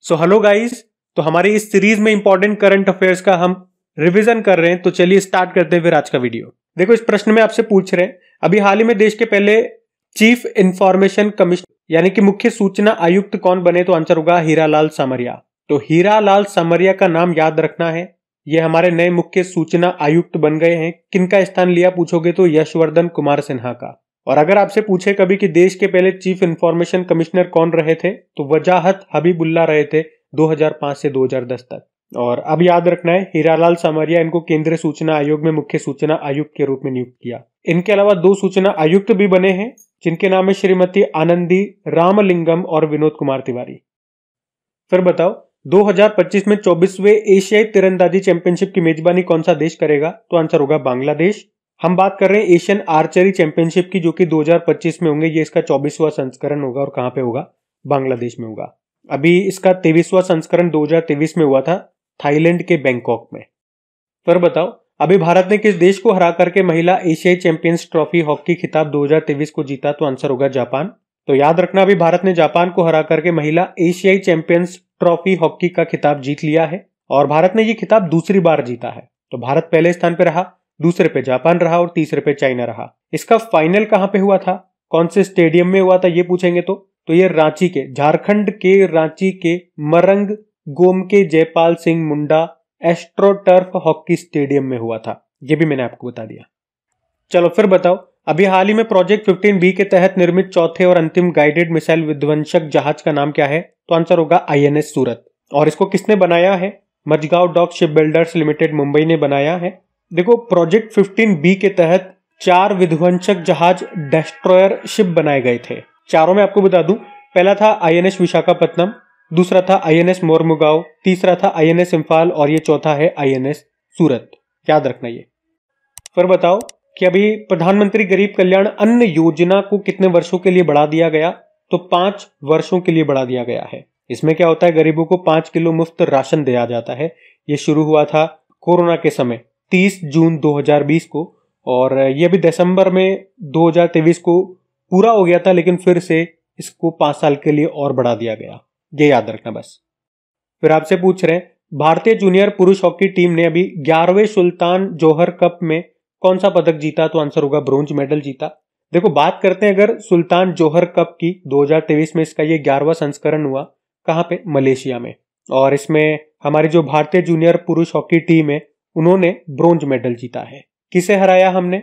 So hello guys, तो हमारी इस सीरीज में इंपॉर्टेंट करंट अफेयर्स का हम रिवीजन कर रहे हैं। तो चलिए स्टार्ट करते हैं फिर आज का वीडियो। देखो, इस प्रश्न में आपसे पूछ रहे हैं अभी हाल ही में देश के पहले चीफ इंफॉर्मेशन कमिश्नर यानी कि मुख्य सूचना आयुक्त कौन बने, तो आंसर होगा हीरालाल सामरिया। तो हीरालाल सामरिया का नाम याद रखना है, ये हमारे नए मुख्य सूचना आयुक्त बन गए हैं। किनका स्थान लिया पूछोगे तो यशवर्धन कुमार सिन्हा का। और अगर आपसे पूछे कभी कि देश के पहले चीफ इंफॉर्मेशन कमिश्नर कौन रहे थे, तो वजाहत हबीबुल्ला रहे थे 2005 से 2010 तक। और अब याद रखना है, हीरालाल सामरिया, इनको केंद्रीय सूचना आयोग में मुख्य सूचना आयुक्त के रूप में नियुक्त किया। इनके अलावा दो सूचना आयुक्त भी बने हैं, जिनके नाम है श्रीमती आनंदी रामलिंगम और विनोद कुमार तिवारी। फिर बताओ, 2025 में 24वें एशियाई तीरंदाजी चैंपियनशिप की मेजबानी कौन सा देश करेगा, तो आंसर होगा बांग्लादेश। हम बात कर रहे हैं एशियन आर्चरी चैंपियनशिप की, जो कि 2025 में होंगे। ये इसका 24वां संस्करण होगा और कहां पे होगा, बांग्लादेश में होगा। अभी इसका 23वां संस्करण 2023 में हुआ था, थाईलैंड के बैंकॉक में। फिर बताओ, अभी भारत ने किस देश को हरा करके महिला एशियाई चैंपियंस ट्रॉफी हॉकी खिताब 2023 को जीता, तो आंसर होगा जापान। तो याद रखना, अभी भारत ने जापान को हरा करके महिला एशियाई चैंपियंस ट्रॉफी हॉकी का खिताब जीत लिया है। और भारत ने ये खिताब दूसरी बार जीता है। तो भारत पहले स्थान पर रहा, दूसरे पे जापान रहा और तीसरे पे चाइना रहा। इसका फाइनल कहां पे हुआ था, कौन से स्टेडियम में हुआ था, ये पूछेंगे तो ये रांची के, झारखंड के रांची के मरंग Gomke Jaipal Singh Munda astroturf hockey stadium में हुआ था। ये भी मैंने आपको बता दिया। चलो फिर बताओ, अभी हाल ही में प्रोजेक्ट 15B के तहत निर्मित चौथे और अंतिम गाइडेड मिसाइल विध्वंसक जहाज का नाम क्या है, तो आंसर होगा INS सूरत। और इसको किसने बनाया है, Mazagon dock shipbuilders limited Mumbai ने बनाया है। देखो, प्रोजेक्ट 15B के तहत 4 विध्वंसक जहाज डेस्ट्रॉयर शिप बनाए गए थे। चारों में आपको बता दूं, पहला था INS विशाखापत्तनम, दूसरा था INS मोरमुगांव, तीसरा था INS इम्फाल और ये चौथा है INS सूरत। याद रखना ये। फिर बताओ कि अभी प्रधानमंत्री गरीब कल्याण अन्न योजना को कितने वर्षों के लिए बढ़ा दिया गया, तो 5 वर्षों के लिए बढ़ा दिया गया है। इसमें क्या होता है, गरीबों को 5 किलो मुफ्त राशन दिया जाता है। ये शुरू हुआ था कोरोना के समय 30 जून 2020 को, और ये भी दिसंबर में 2023 को पूरा हो गया था, लेकिन फिर से इसको 5 साल के लिए और बढ़ा दिया गया। ये याद रखना बस। फिर आपसे पूछ रहे हैं, भारतीय जूनियर पुरुष हॉकी टीम ने अभी 11वें सुल्तान जोहर कप में कौन सा पदक जीता, तो आंसर होगा ब्रोंज मेडल जीता। देखो, बात करते हैं अगर सुल्तान जोहर कप की, 2023 में इसका ये 11वां संस्करण हुआ। कहां पे, मलेशिया में। और इसमें हमारी जो भारतीय जूनियर पुरुष हॉकी टीम है, उन्होंने ब्रोंज मेडल जीता है। किसे हराया हमने,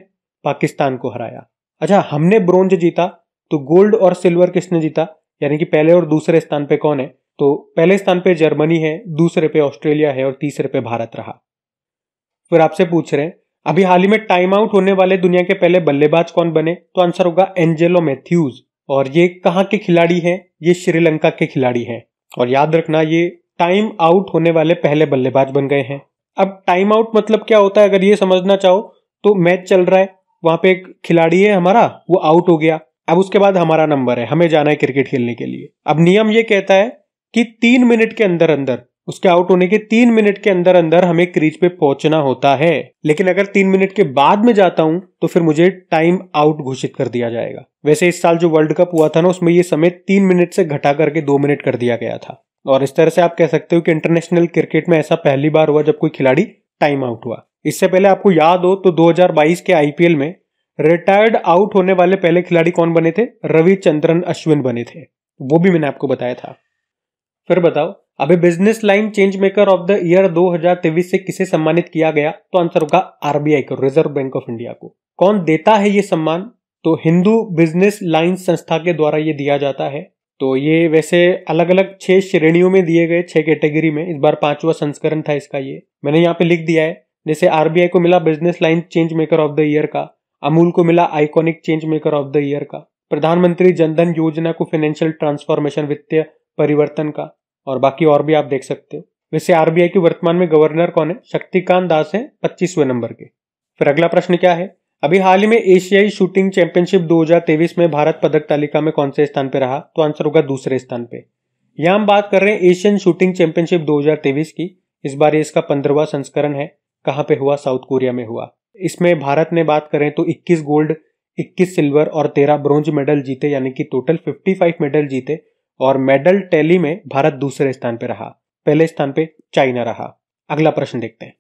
पाकिस्तान को हराया। अच्छा, हमने ब्रोंज जीता, तो गोल्ड और सिल्वर किसने जीता, यानी कि पहले और दूसरे स्थान पे कौन है, तो पहले स्थान पे जर्मनी है, दूसरे पे ऑस्ट्रेलिया है और तीसरे पे भारत रहा। फिर आपसे पूछ रहे हैं, अभी हाल ही में टाइम आउट होने वाले दुनिया के पहले बल्लेबाज कौन बने, तो आंसर होगा एंजेलो मैथ्यूज। और ये कहां के खिलाड़ी हैं, ये श्रीलंका के खिलाड़ी हैं। और याद रखना, ये टाइम आउट होने वाले पहले बल्लेबाज बन गए हैं। अब टाइम आउट मतलब क्या होता है, अगर ये समझना चाहो तो मैच चल रहा है, वहां पे एक खिलाड़ी है हमारा, वो आउट हो गया। अब उसके बाद हमारा नंबर है, हमें जाना है क्रिकेट खेलने के लिए। अब नियम ये कहता है कि 3 मिनट के अंदर अंदर, उसके आउट होने के 3 मिनट के अंदर अंदर हमें क्रीज पे पहुंचना होता है। लेकिन अगर 3 मिनट के बाद में जाता हूं तो फिर मुझे टाइम आउट घोषित कर दिया जाएगा। वैसे इस साल जो वर्ल्ड कप हुआ था ना, उसमें ये समय 3 मिनट से घटा करके 2 मिनट कर दिया गया था। और इस तरह से आप कह सकते हो कि इंटरनेशनल क्रिकेट में ऐसा पहली बार हुआ जब कोई खिलाड़ी टाइम आउट हुआ। इससे पहले आपको याद हो तो 2022 के IPL में रिटायर्ड आउट होने वाले पहले खिलाड़ी कौन बने थे, रविचंद्रन अश्विन बने थे। वो भी मैंने आपको बताया था। फिर बताओ, अभी business line change maker of the year 2023 से किसे सम्मानित किया गया, तो आंसर होगा RBI को, रिजर्व बैंक ऑफ इंडिया को। कौन देता है ये सम्मान, तो हिंदू बिजनेस लाइन संस्था के द्वारा ये दिया जाता है। तो ये वैसे अलग अलग 6 श्रेणियों में दिए गए, 6 कैटेगरी में। इस बार 5वां संस्करण था इसका। ये मैंने यहाँ पे लिख दिया है। जैसे RBI को मिला business line change maker of the year का, अमूल को मिला iconic change maker of the year का, प्रधानमंत्री जनधन योजना को फाइनेंशियल ट्रांसफॉर्मेशन, वित्तीय परिवर्तन का, और बाकी और भी आप देख सकते हो। वैसे RBI के वर्तमान में गवर्नर कौन है, शक्तिकांत दास है, 25वें नंबर के। फिर अगला प्रश्न क्या है, अभी हाल ही में एशियाई शूटिंग चैंपियनशिप 2023 में भारत पदक तालिका में कौन से स्थान पे रहा, तो आंसर होगा दूसरे स्थान पे। यहां हम बात कर रहे हैं एशियन शूटिंग चैंपियनशिप 2023 की। इस बार इसका 15वां संस्करण है। कहां पे हुआ, साउथ कोरिया में हुआ। इसमें भारत ने बात करें तो 21 गोल्ड, 21 सिल्वर और 13 ब्रोंज मेडल जीते, यानी कि टोटल 55 मेडल जीते। और मेडल टैली में भारत दूसरे स्थान पे रहा, पहले स्थान पे चाइना रहा। अगला प्रश्न देखते हैं।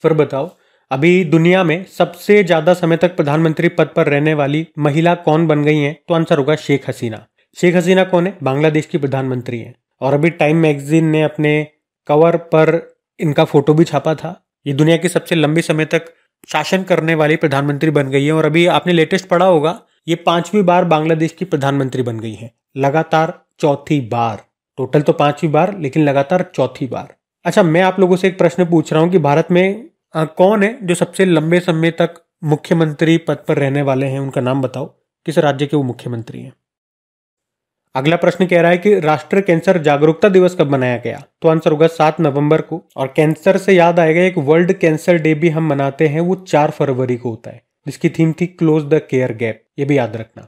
फिर बताओ, अभी दुनिया में सबसे ज्यादा समय तक प्रधानमंत्री पद पर रहने वाली महिला कौन बन गई है? तो आंसर होगा शेख हसीना। शेख हसीना कौन है? बांग्लादेश की प्रधानमंत्री है। और अभी टाइम मैगजीन ने अपने कवर पर इनका फोटो भी छापा था। ये दुनिया की सबसे लंबे समय तक शासन करने वाली प्रधानमंत्री बन गई है। और अभी आपने लेटेस्ट पढ़ा होगा, ये 5वीं बार बांग्लादेश की प्रधानमंत्री बन गई है, लगातार 4थी बार। टोटल तो 5वीं बार, लेकिन लगातार 4थी बार। अच्छा, मैं आप लोगों से एक प्रश्न पूछ रहा हूं कि भारत में कौन है जो सबसे लंबे समय तक मुख्यमंत्री पद पर रहने वाले हैं? उनका नाम बताओ, किस राज्य के वो मुख्यमंत्री हैं। अगला प्रश्न कह रहा है कि राष्ट्रीय कैंसर जागरूकता दिवस कब मनाया गया? तो आंसर होगा 7 नवंबर को। और कैंसर से याद आएगा, एक वर्ल्ड कैंसर डे भी हम मनाते हैं, वो 4 फरवरी को होता है, जिसकी थीम थी क्लोज द केयर गैप। ये भी याद रखना।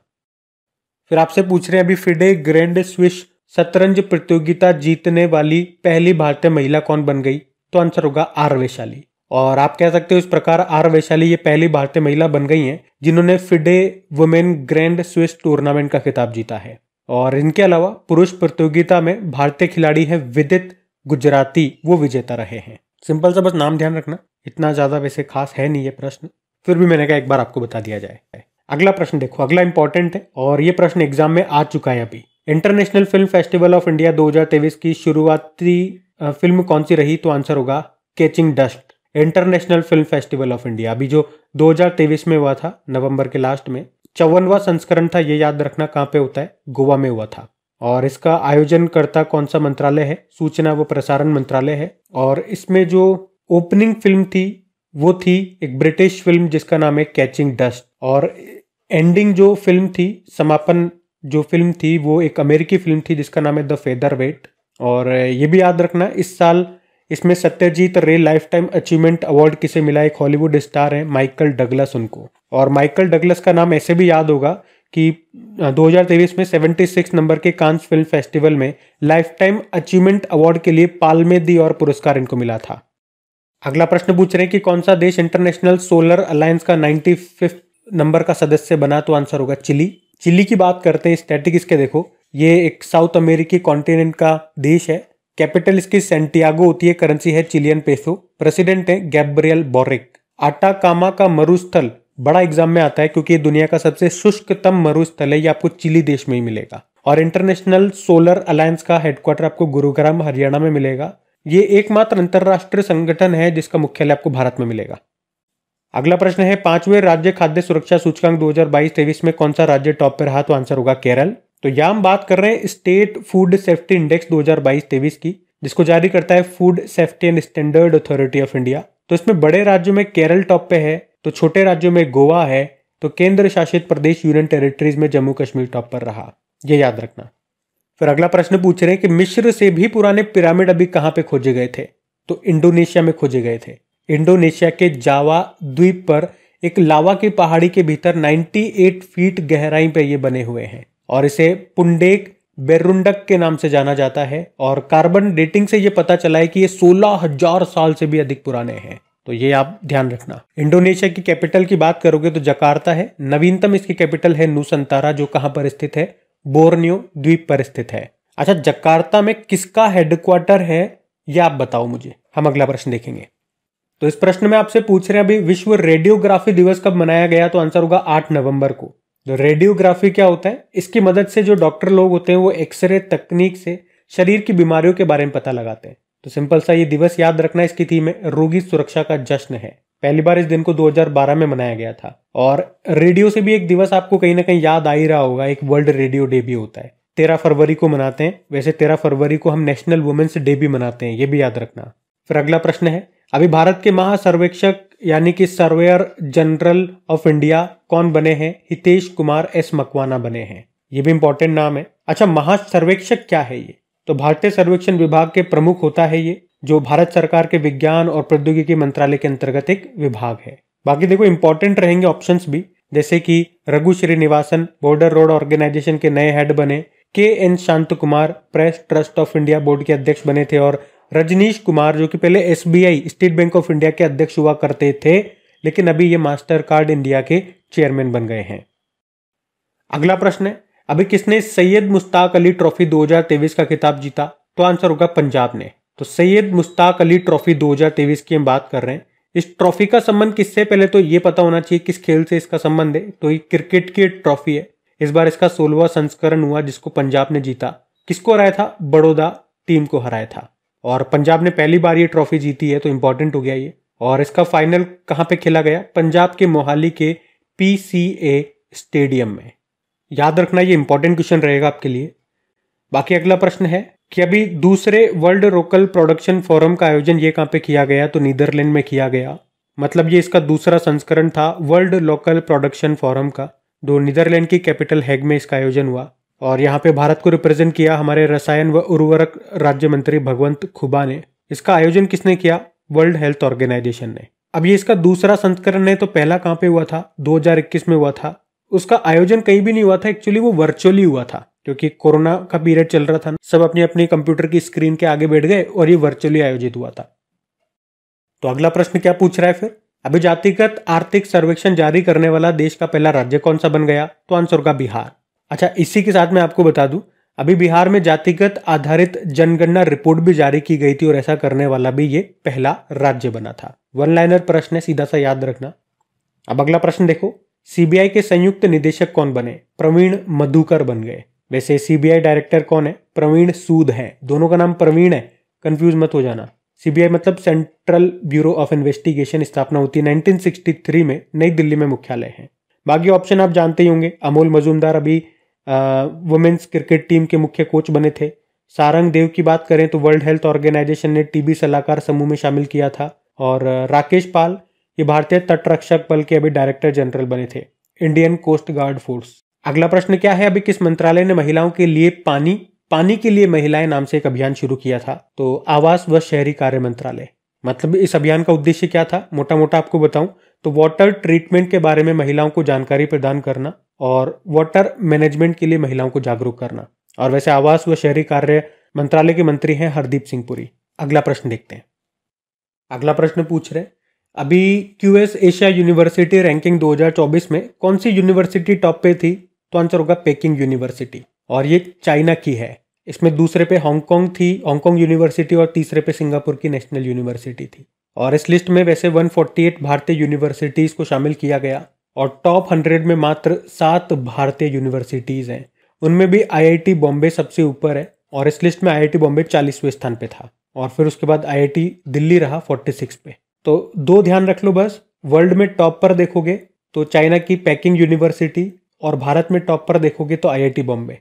फिर आपसे पूछ रहे हैं अभी फिडे ग्रैंड स्विस शतरंज प्रतियोगिता जीतने वाली पहली भारतीय महिला कौन बन गई? तो आंसर होगा आर वैशाली। और आप कह सकते हो इस प्रकार आर वैशाली ये पहली भारतीय महिला बन गई हैं जिन्होंने FIDE women grand Swiss tournament का खिताब जीता है। और इनके अलावा पुरुष प्रतियोगिता में भारतीय खिलाड़ी है विदित गुजराती, वो विजेता रहे हैं। सिंपल सा बस नाम ध्यान रखना, इतना ज्यादा वैसे खास है नहीं ये प्रश्न, फिर भी मैंने कहा एक बार आपको बता दिया जाए। अगला प्रश्न देखो, अगला इंपॉर्टेंट है और ये प्रश्न एग्जाम में आ चुका है अभी। International film festival of India 2023 की शुरुआती फिल्म कौन सी रही? तो आंसर होगा catching dust. International film festival of India अभी जो 2023 में हुआ था, नवंबर के लास्ट में, 54वां संस्करण था। ये याद रखना कहाँ पे होता है, गोवा में हुआ था। और इसका आयोजन करता कौन सा मंत्रालय है? सूचना व प्रसारण मंत्रालय है। और इसमें जो ओपनिंग फिल्म थी वो थी एक ब्रिटिश फिल्म जिसका नाम है कैचिंग डस्ट। और एंडिंग जो फिल्म थी, समापन जो फिल्म थी, वो एक अमेरिकी फिल्म थी जिसका नाम है द फेदरवेट। और ये भी याद रखना, इस साल इसमें सत्यजीत रे लाइफ टाइम अचीवमेंट अवार्ड किसे मिला? एक हॉलीवुड स्टार है माइकल डगलस उनको। और माइकल डगलस का नाम ऐसे भी याद होगा कि 2023 में 76 नंबर के कांस फिल्म फेस्टिवल में लाइफ टाइम अचीवमेंट अवार्ड के लिए पाल्मे दी और पुरस्कार इनको मिला था। अगला प्रश्न पूछ रहे हैं कि कौन सा देश इंटरनेशनल सोलर अलायंस का 95 नंबर का सदस्य बना? तो आंसर होगा चिली। चिली की बात करते हैं, स्टैटिस्टिक्स के देखो, ये एक साउथ अमेरिकी कॉन्टिनेंट का देश है। कैपिटल इसकी सेंटियागो होती है, करेंसी है चिलियन पेसो। प्रेसिडेंट है गैब्रियल बोरिक। आटाकामा का मरुस्थल बड़ा एग्जाम में आता है क्योंकि ये दुनिया का सबसे शुष्कतम मरुस्थल है, ये आपको चिली देश में ही मिलेगा। और इंटरनेशनल सोलर अलायंस का हेडक्वार्टर आपको गुरुग्राम हरियाणा में मिलेगा। ये एकमात्र अंतरराष्ट्रीय संगठन है जिसका मुख्यालय आपको भारत में मिलेगा। अगला प्रश्न है 5वें राज्य खाद्य सुरक्षा सूचकांक 2022-23 में कौन सा राज्य टॉप पे रहा? तो आंसर होगा केरल। तो यहां हम बात कर रहे हैं स्टेट फूड सेफ्टी इंडेक्स 2022-23 की, जिसको जारी करता है food safety and standard authority of India. तो इसमें बड़े राज्यों में केरल टॉप पे है, तो छोटे राज्यों में गोवा है, तो केंद्र शासित प्रदेश यूनियन टेरिटरीज में जम्मू कश्मीर टॉप पर रहा। ये याद रखना। फिर अगला प्रश्न पूछ रहे हैं कि मिस्र से भी पुराने पिरामिड अभी कहां पे खोजे गए थे? तो इंडोनेशिया में खोजे गए थे। इंडोनेशिया के जावा द्वीप पर एक लावा की पहाड़ी के भीतर 98 फीट गहराई पे ये बने हुए हैं और इसे पुंडेक बेरुंडक के नाम से जाना जाता है। और कार्बन डेटिंग से ये पता चला है कि ये 16,000 साल से भी अधिक पुराने हैं, तो ये आप ध्यान रखना। इंडोनेशिया की कैपिटल की बात करोगे तो जकार्ता है। नवीनतम इसकी कैपिटल है नुसंतारा, जो कहां पर स्थित है? बोर्नियो द्वीप पर स्थित है। अच्छा, जकार्ता में किसका हेडक्वार्टर है ये आप बताओ मुझे, हम अगला प्रश्न देखेंगे। तो इस प्रश्न में आपसे पूछ रहे हैं अभी विश्व रेडियोग्राफी दिवस कब मनाया गया? तो आंसर होगा 8 नवंबर को। तो रेडियोग्राफी क्या होता है? इसकी मदद से जो डॉक्टर लोग होते हैं वो एक्सरे तकनीक से शरीर की बीमारियों के बारे में पता लगाते हैं। तो सिंपल सा ये दिवस याद रखना, इसकी थीम है रोगी सुरक्षा का जश्न है। पहली बार इस दिन को 2012 में मनाया गया था। और रेडियो से भी एक दिवस आपको कहीं ना कहीं याद आ ही रहा होगा, एक वर्ल्ड रेडियो डे भी होता है, 13 फरवरी को मनाते हैं। वैसे 13 फरवरी को हम नेशनल वुमेन्स डे भी मनाते हैं, ये भी याद रखना। फिर अगला प्रश्न है अभी भारत के महासर्वेक्षक यानी कि सर्वेयर जनरल ऑफ इंडिया कौन बने हैं? हितेश कुमार एस मकवाना बने हैं। ये भी इंपॉर्टेंट नाम है। अच्छा, महासर्वेक्षक क्या है ये? तो भारतीय सर्वेक्षण विभाग के प्रमुख होता है ये, जो भारत सरकार के विज्ञान और प्रौद्योगिकी मंत्रालय के अंतर्गत एक विभाग है। बाकी देखो इंपॉर्टेंट रहेंगे ऑप्शंस भी, जैसे कि Raghu Srinivasan border road organisation के नए हेड बने, KN Shanth Kumar press trust of India board के अध्यक्ष बने थे, और रजनीश कुमार जो कि पहले SBI state bank of India के अध्यक्ष हुआ करते थे, लेकिन अभी ये मास्टर कार्ड इंडिया के चेयरमैन बन गए हैं। अगला प्रश्न है अभी किसने सैयद मुश्ताक अली ट्रॉफी 2023 का खिताब जीता? तो आंसर होगा पंजाब ने। तो सैयद मुश्ताक अली ट्रॉफी 2023 की हम बात कर रहे हैं। इस ट्रॉफी का संबंध किससे, पहले तो ये पता होना चाहिए किस खेल से इसका संबंध है। तो ये क्रिकेट की ट्रॉफी है। इस बार इसका 16वां संस्करण हुआ जिसको पंजाब ने जीता। किसको हराया था? बड़ौदा टीम को हराया था। और पंजाब ने पहली बार ये ट्रॉफी जीती है, तो इंपॉर्टेंट हो गया ये। और इसका फाइनल कहां पे खेला गया? पंजाब के मोहाली के PCA स्टेडियम में। याद रखना, ये इंपॉर्टेंट क्वेश्चन रहेगा आपके लिए। बाकी अगला प्रश्न है कि अभी दूसरे वर्ल्ड लोकल प्रोडक्शन फोरम का आयोजन ये कहां पे किया गया? तो नीदरलैंड में किया गया। मतलब ये इसका दूसरा संस्करण था वर्ल्ड लोकल प्रोडक्शन फोरम का। जो नीदरलैंड की कैपिटल हैग में इसका आयोजन हुआ। और यहाँ पे भारत को रिप्रेजेंट किया हमारे रसायन व उर्वरक राज्य मंत्री भगवंत खुबा ने। इसका आयोजन किसने किया? वर्ल्ड हेल्थ ऑर्गेनाइजेशन ने। अब ये इसका दूसरा संस्करण है, तो पहला कहां पे हुआ था? 2021 में हुआ था। उसका आयोजन कहीं भी नहीं हुआ था, एक्चुअली वो वर्चुअली हुआ था, क्योंकि कोरोना का पीरियड चल रहा था। सब अपनी अपनी कंप्यूटर की स्क्रीन के आगे बैठ गए और ये वर्चुअली आयोजित हुआ था। तो अगला प्रश्न क्या पूछ रहा है फिर? अभी जातिगत आर्थिक सर्वेक्षण जारी करने वाला देश का पहला राज्य कौन सा बन गया? तो आंसर होगा बिहार। अच्छा, इसी के साथ मैं आपको बता दूं, अभी बिहार में जातिगत आधारित जनगणना रिपोर्ट भी जारी की गई थी और ऐसा करने वाला भी ये पहला राज्य बना था। वन लाइनर प्रश्न है, सीधा सा याद रखना। अब अगला प्रश्न देखो, CBI के संयुक्त निदेशक कौन बने? प्रवीण मधुकर बन गए। वैसे CBI डायरेक्टर कौन है? प्रवीण सूद है। दोनों का नाम प्रवीण है, कंफ्यूज मत हो जाना। CBI मतलब सेंट्रल ब्यूरो ऑफ इन्वेस्टिगेशन, स्थापना होती है 1963 में, नई दिल्ली में मुख्यालय है। बाकी ऑप्शन आप जानते ही होंगे। अमोल मजूमदार अभी वुमेन्स क्रिकेट टीम के मुख्य कोच बने थे। सारंग देव की बात करें तो वर्ल्ड हेल्थ ऑर्गेनाइजेशन ने TB सलाहकार समूह में शामिल किया था। और राकेश पाल ये भारतीय तटरक्षक बल के अभी डायरेक्टर जनरल बने थे, इंडियन कोस्ट गार्ड फोर्स। अगला प्रश्न क्या है? अभी किस मंत्रालय ने महिलाओं के लिए पानी के लिए महिलाएं नाम से एक अभियान शुरू किया था? तो आवास व शहरी कार्य मंत्रालय। मतलब इस अभियान का उद्देश्य क्या था? मोटा मोटा आपको बताऊं तो वाटर ट्रीटमेंट के बारे में महिलाओं को जानकारी प्रदान करना और वाटर मैनेजमेंट के लिए महिलाओं को जागरूक करना। और वैसे आवास व शहरी कार्य मंत्रालय के मंत्री हैं हरदीप सिंह पुरी। अगला प्रश्न देखते हैं। अगला प्रश्न पूछ रहे, अभी QS एशिया यूनिवर्सिटी रैंकिंग 2024 में कौन सी यूनिवर्सिटी टॉप पे थी? तो आंसर होगा पेकिंग यूनिवर्सिटी, और ये चाइना की है। इसमें दूसरे पे हांगकांग थी, हांगकांग यूनिवर्सिटी, और तीसरे पे सिंगापुर की नेशनल यूनिवर्सिटी थी। और इस लिस्ट में वैसे 148 भारतीय यूनिवर्सिटीज को शामिल किया गया और टॉप 100 में मात्र 7 भारतीय यूनिवर्सिटीज हैं। उनमें भी IIT बॉम्बे सबसे ऊपर है और इस लिस्ट में IIT बॉम्बे 40वें स्थान पे था और फिर उसके बाद IIT दिल्ली रहा 46 पे। तो दो ध्यान रख लो बस, वर्ल्ड में टॉप पर देखोगे तो चाइना की पेकिंग यूनिवर्सिटी और भारत में टॉप पर देखोगे तो IIT बॉम्बे।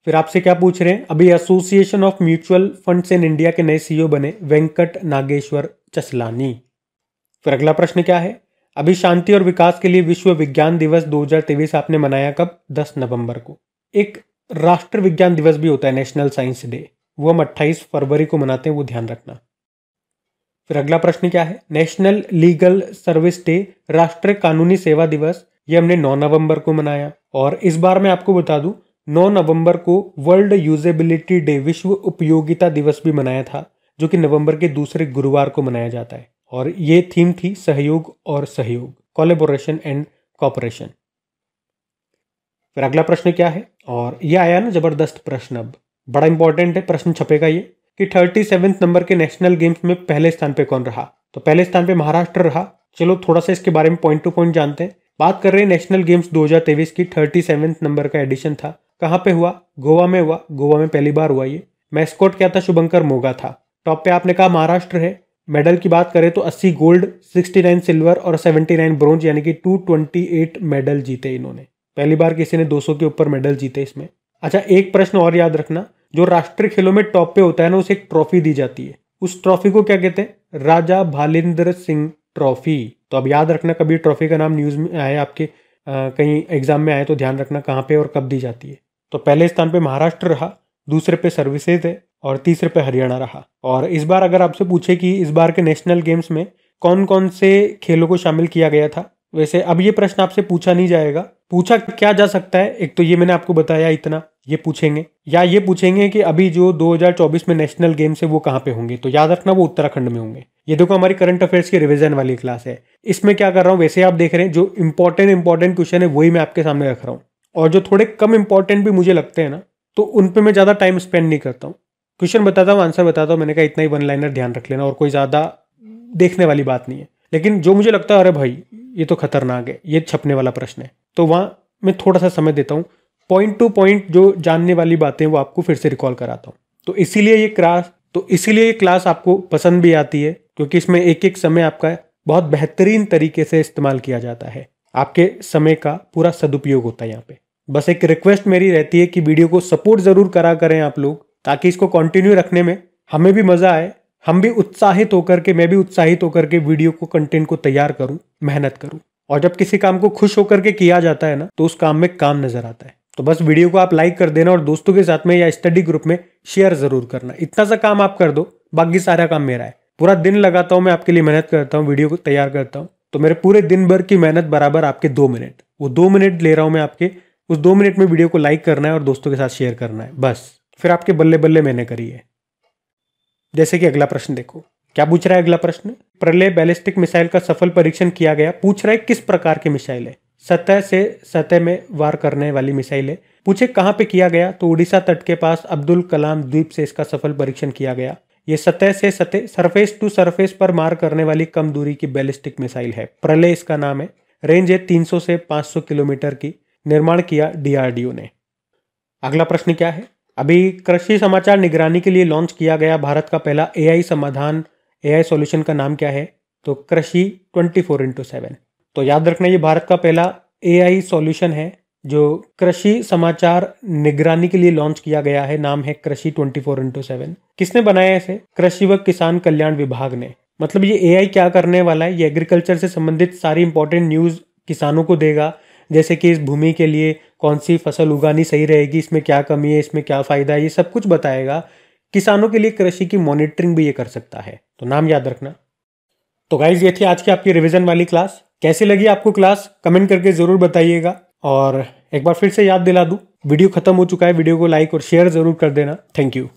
फिर आपसे क्या पूछ रहे हैं, अभी association of mutual funds in India के नए CEO बने वेंकट नागेश्वर चसलानी। फिर अगला प्रश्न क्या है, अभी शांति और विकास के लिए विश्व विज्ञान दिवस 2023 आपने मनाया कब? 10 नवंबर को। एक राष्ट्र विज्ञान दिवस भी होता है, नेशनल साइंस डे, वो हम 28 फरवरी को मनाते हैं, वो ध्यान रखना। फिर अगला प्रश्न क्या है, नेशनल लीगल सर्विस डे, राष्ट्रीय कानूनी सेवा दिवस, ये हमने 9 नवंबर को मनाया। और इस बार मैं आपको बता दूं 9 नवंबर को वर्ल्ड यूजेबिलिटी डे, विश्व उपयोगिता दिवस भी मनाया था, जो कि नवंबर के दूसरे गुरुवार को मनाया जाता है। और ये थीम थी सहयोग और सहयोग, कोलैबोरेशन एंड कोऑपरेशन। फिर अगला प्रश्न क्या है, और ये आया ना जबरदस्त प्रश्न, अब बड़ा इंपॉर्टेंट है प्रश्न, छपेगा ये कि 37वें नंबर के नेशनल गेम्स में पहले स्थान पे कौन रहा? तो पहले स्थान पे महाराष्ट्र रहा। चलो थोड़ा सा इसके बारे में पॉइंट टू पॉइंट जानते हैं। बात कर रहे हैं नेशनल गेम्स 2023 की, 37वें नंबर का एडिशन था। कहां पे हुआ? गोवा में हुआ। गोवा में पहली बार हुआ ये। मैस्कोट क्या था? शुभंकर मोगा था। टॉप पे आपने कहा महाराष्ट्र है। मेडल की बात करें तो 80 गोल्ड, 69 सिल्वर और 79 ब्रोंज, यानी कि 228 मेडल जीते इन्होंने। पहली बार किसी ने 200 के ऊपर मेडल जीते इसमें। अच्छा, एक प्रश्न और याद रखना, जो राष्ट्रीय खेलों में टॉप पे होता है ना, उसे एक ट्रॉफी दी जाती है। उस ट्रॉफी को क्या कहते हैं? राजा भालिंद्र सिंह ट्रॉफी। तो अब याद रखना, कभी ट्रॉफी का नाम न्यूज में आया आपके कहीं एग्जाम में आए तो ध्यान रखना कहाँ पे और कब दी जाती है। तो पहले स्थान पे महाराष्ट्र रहा, दूसरे पे सर्विसेज है और तीसरे पे हरियाणा रहा। और इस बार अगर आपसे पूछे कि इस बार के नेशनल गेम्स में कौन कौन से खेलों को शामिल किया गया था, वैसे अब ये प्रश्न आपसे पूछा नहीं जाएगा। पूछा क्या जा सकता है, एक तो ये मैंने आपको बताया इतना, ये पूछेंगे, या ये पूछेंगे कि अभी जो 2024 में नेशनल गेम्स है वो कहाँ पे होंगे। तो याद रखना वो उत्तराखंड में होंगे। ये देखो हमारी करंट अफेयर्स की रिवीजन वाली क्लास है। इसमें क्या कर रहा हूँ, वैसे आप देख रहे हैं जो इंपॉर्टेंट क्वेश्चन है वही मैं आपके सामने रख रहा हूँ। और जो थोड़े कम इंपॉर्टेंट भी मुझे लगते हैं ना, तो उन पे मैं ज़्यादा टाइम स्पेंड नहीं करता हूँ। क्वेश्चन बताता हूँ, आंसर बताता हूँ, मैंने कहा इतना ही वन लाइनर ध्यान रख लेना और कोई ज़्यादा देखने वाली बात नहीं है। लेकिन जो मुझे लगता है अरे भाई ये तो खतरनाक है, ये छपने वाला प्रश्न है, तो वहाँ मैं थोड़ा सा समय देता हूँ, पॉइंट टू पॉइंट जो जानने वाली बातें वो आपको फिर से रिकॉल कराता हूँ। तो इसीलिए ये क्लास आपको पसंद भी आती है, क्योंकि इसमें एक एक समय आपका बहुत बेहतरीन तरीके से इस्तेमाल किया जाता है। आपके समय का पूरा सदुपयोग होता है यहाँ पे। बस एक रिक्वेस्ट मेरी रहती है कि वीडियो को सपोर्ट जरूर करा करें आप लोग, ताकि इसको कंटिन्यू रखने में हमें भी मजा आए, हम भी उत्साहित होकर के, मैं भी उत्साहित होकर के वीडियो को, कंटेंट को तैयार करूं, मेहनत करूं। और जब किसी काम को खुश होकर के किया जाता है ना, तो उस काम में काम नजर आता है। तो बस वीडियो को आप लाइक कर देना और दोस्तों के साथ में या स्टडी ग्रुप में शेयर जरूर करना। इतना सा काम आप कर दो, बाकी सारा काम मेरा है। पूरा दिन लगाता हूं मैं आपके लिए, मेहनत करता हूं, वीडियो को तैयार करता हूं, तो मेरे पूरे दिन भर की मेहनत बराबर आपके 2 मिनट, वो 2 मिनट ले रहा हूं मैं आपके। उस 2 मिनट में वीडियो को लाइक करना है और दोस्तों के साथ शेयर करना है, बस। फिर आपके बल्ले बल्ले मैंने करी है। जैसे कि अगला प्रश्न देखो, क्या पूछ रहा है अगला प्रश्न? प्रलय बैलिस्टिक मिसाइल का सफल परीक्षण किया गया। पूछ रहा है किस प्रकार की मिसाइल है? सतह से सतह में वार करने वाली मिसाइल है। पूछे कहां पे किया गया, तो उड़ीसा तट के पास अब्दुल कलाम द्वीप से इसका सफल परीक्षण किया गया। ये सतह से सतह, सरफेस टू सरफेस पर मार करने वाली कम दूरी की बैलिस्टिक मिसाइल है। प्रलय इसका नाम है। रेंज है 300 से 500 किलोमीटर की। निर्माण किया डीआरडीओ ने। अगला प्रश्न क्या है? अभी कृषि समाचार निगरानी के लिए लॉन्च किया गया भारत का पहला एआई समाधान, एआई सॉल्यूशन का नाम क्या है? तो कृषि 24x7। तो याद रखना ये भारत का पहला एआई सॉल्यूशन है जो कृषि समाचार निगरानी के लिए लॉन्च किया गया है। नाम है कृषि 24x7। किसने बनाया इसे? कृषि व किसान कल्याण विभाग ने। मतलब ये एआई क्या करने वाला है? ये एग्रीकल्चर से संबंधित सारी इंपॉर्टेंट न्यूज किसानों को देगा, जैसे कि इस भूमि के लिए कौन सी फसल उगानी सही रहेगी, इसमें क्या कमी है, इसमें क्या फायदा है, ये सब कुछ बताएगा। किसानों के लिए कृषि की मॉनिटरिंग भी ये कर सकता है, तो नाम याद रखना। तो गाइज ये थी आज की आपकी रिवीजन वाली क्लास। कैसी लगी आपको क्लास? कमेंट करके जरूर बताइएगा। और एक बार फिर से याद दिला दूं, वीडियो खत्म हो चुका है, वीडियो को लाइक और शेयर जरूर कर देना। Thank you.